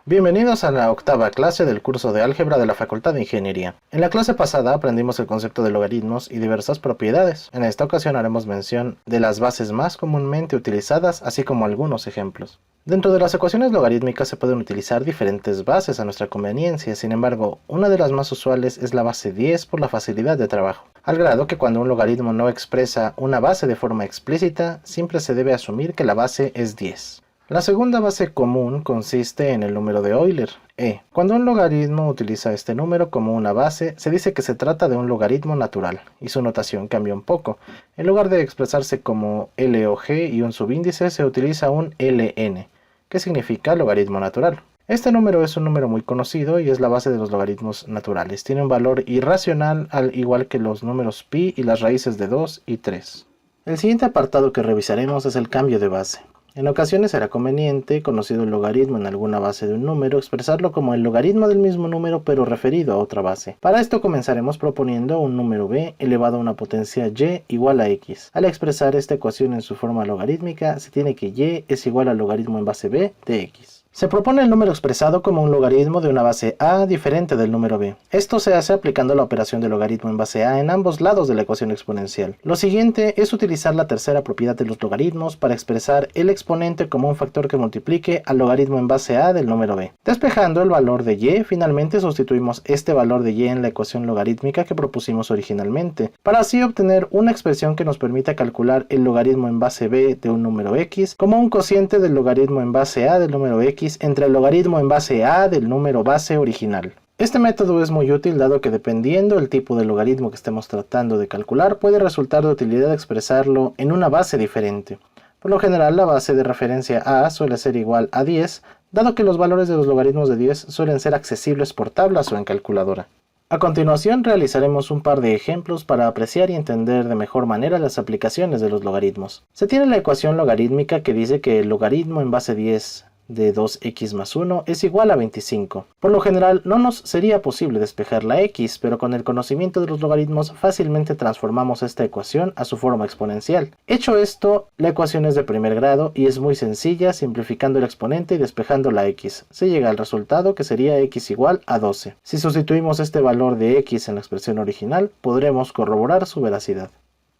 Bienvenidos a la octava clase del curso de álgebra de la Facultad de Ingeniería. En la clase pasada aprendimos el concepto de logaritmos y diversas propiedades. En esta ocasión haremos mención de las bases más comúnmente utilizadas, así como algunos ejemplos. Dentro de las ecuaciones logarítmicas se pueden utilizar diferentes bases a nuestra conveniencia, sin embargo, una de las más usuales es la base 10 por la facilidad de trabajo, al grado que cuando un logaritmo no expresa una base de forma explícita, siempre se debe asumir que la base es 10. La segunda base común consiste en el número de Euler, e. Cuando un logaritmo utiliza este número como una base, se dice que se trata de un logaritmo natural, y su notación cambia un poco. En lugar de expresarse como L o G y un subíndice, se utiliza un Ln, que significa logaritmo natural. Este número es un número muy conocido y es la base de los logaritmos naturales. Tiene un valor irracional al igual que los números pi y las raíces de 2 y 3. El siguiente apartado que revisaremos es el cambio de base. En ocasiones será conveniente, conocido el logaritmo en alguna base de un número, expresarlo como el logaritmo del mismo número pero referido a otra base. Para esto comenzaremos proponiendo un número b elevado a una potencia y igual a x. Al expresar esta ecuación en su forma logarítmica, se tiene que y es igual al logaritmo en base b de x. Se propone el número expresado como un logaritmo de una base a diferente del número b. Esto se hace aplicando la operación de logaritmo en base a en ambos lados de la ecuación exponencial. Lo siguiente es utilizar la tercera propiedad de los logaritmos para expresar el exponente como un factor que multiplique al logaritmo en base a del número b. Despejando el valor de y, finalmente sustituimos este valor de y en la ecuación logarítmica que propusimos originalmente, para así obtener una expresión que nos permita calcular el logaritmo en base b de un número x como un cociente del logaritmo en base a del número x entre el logaritmo en base a del número base original. Este método es muy útil dado que dependiendo del tipo de logaritmo que estemos tratando de calcular puede resultar de utilidad expresarlo en una base diferente. Por lo general la base de referencia a suele ser igual a 10, dado que los valores de los logaritmos de 10 suelen ser accesibles por tablas o en calculadora. A continuación realizaremos un par de ejemplos para apreciar y entender de mejor manera las aplicaciones de los logaritmos. Se tiene la ecuación logarítmica que dice que el logaritmo en base 10 de 2x más 1 es igual a 25. Por lo general no nos sería posible despejar la x, pero con el conocimiento de los logaritmos fácilmente transformamos esta ecuación a su forma exponencial. Hecho esto, la ecuación es de primer grado y es muy sencilla, simplificando el exponente y despejando la x. Se llega al resultado que sería x igual a 12. Si sustituimos este valor de x en la expresión original, podremos corroborar su veracidad.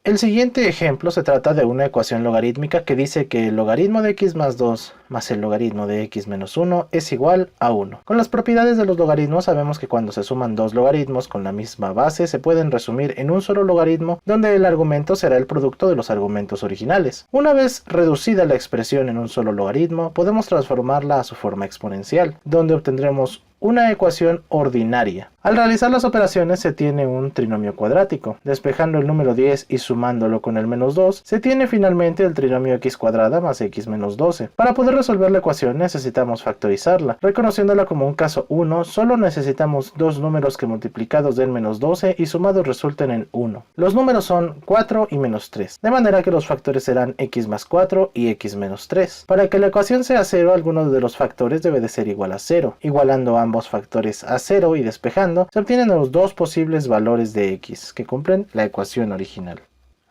El siguiente ejemplo se trata de una ecuación logarítmica que dice que el logaritmo de x más 2 más el logaritmo de x menos 1 es igual a 1. Con las propiedades de los logaritmos sabemos que cuando se suman dos logaritmos con la misma base se pueden resumir en un solo logaritmo donde el argumento será el producto de los argumentos originales. Una vez reducida la expresión en un solo logaritmo, podemos transformarla a su forma exponencial, donde obtendremos una ecuación ordinaria. Al realizar las operaciones se tiene un trinomio cuadrático. Despejando el número 10 y sumándolo con el menos 2, se tiene finalmente el trinomio x cuadrada más x menos 12. Para poder resolver la ecuación necesitamos factorizarla. Reconociéndola como un caso 1, solo necesitamos dos números que multiplicados den menos 12 y sumados resulten en 1. Los números son 4 y menos 3, de manera que los factores serán x más 4 y x menos 3. Para que la ecuación sea 0, alguno de los factores debe de ser igual a 0. Igualando ambos factores a 0 y despejando, se obtienen los dos posibles valores de x, que cumplen la ecuación original.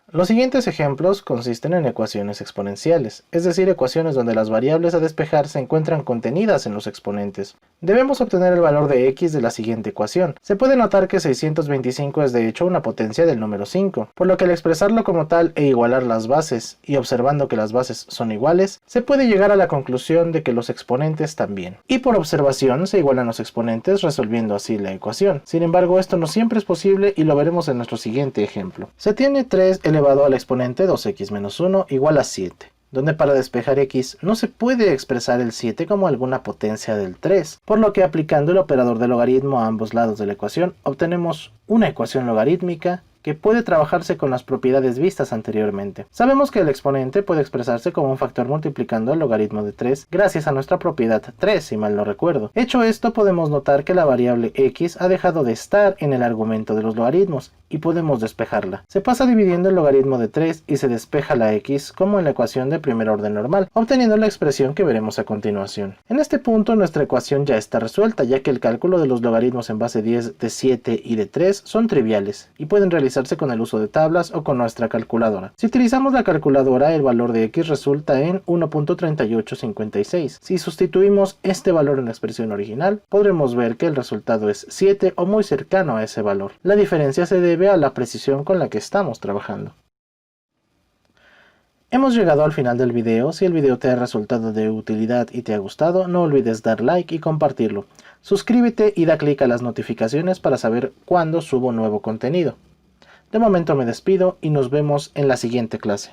Los siguientes ejemplos consisten en ecuaciones exponenciales, es decir, ecuaciones donde las variables a despejar se encuentran contenidas en los exponentes. Debemos obtener el valor de x de la siguiente ecuación. Se puede notar que 625 es de hecho una potencia del número 5, por lo que al expresarlo como tal e igualar las bases, y observando que las bases son iguales, se puede llegar a la conclusión de que los exponentes también. Y por observación se igualan los exponentes resolviendo así la ecuación. Sin embargo, esto no siempre es posible y lo veremos en nuestro siguiente ejemplo. Se tiene 3 elevado al exponente 2x menos 1 igual a 7, donde para despejar x no se puede expresar el 7 como alguna potencia del 3, por lo que aplicando el operador de logaritmo a ambos lados de la ecuación obtenemos una ecuación logarítmica que puede trabajarse con las propiedades vistas anteriormente. Sabemos que el exponente puede expresarse como un factor multiplicando el logaritmo de 3 gracias a nuestra propiedad 3, si mal no recuerdo. Hecho esto, podemos notar que la variable x ha dejado de estar en el argumento de los logaritmos y podemos despejarla. Se pasa dividiendo el logaritmo de 3 y se despeja la x como en la ecuación de primer orden normal, obteniendo la expresión que veremos a continuación. En este punto nuestra ecuación ya está resuelta, ya que el cálculo de los logaritmos en base 10 de 7 y de 3 son triviales y pueden realizarse con el uso de tablas o con nuestra calculadora. Si utilizamos la calculadora, el valor de x resulta en 1.3856. Si sustituimos este valor en la expresión original, podremos ver que el resultado es 7 o muy cercano a ese valor. La diferencia se debe a la precisión con la que estamos trabajando. Hemos llegado al final del video. Si el video te ha resultado de utilidad y te ha gustado, no olvides dar like y compartirlo. Suscríbete y da clic a las notificaciones para saber cuándo subo nuevo contenido. De momento me despido y nos vemos en la siguiente clase.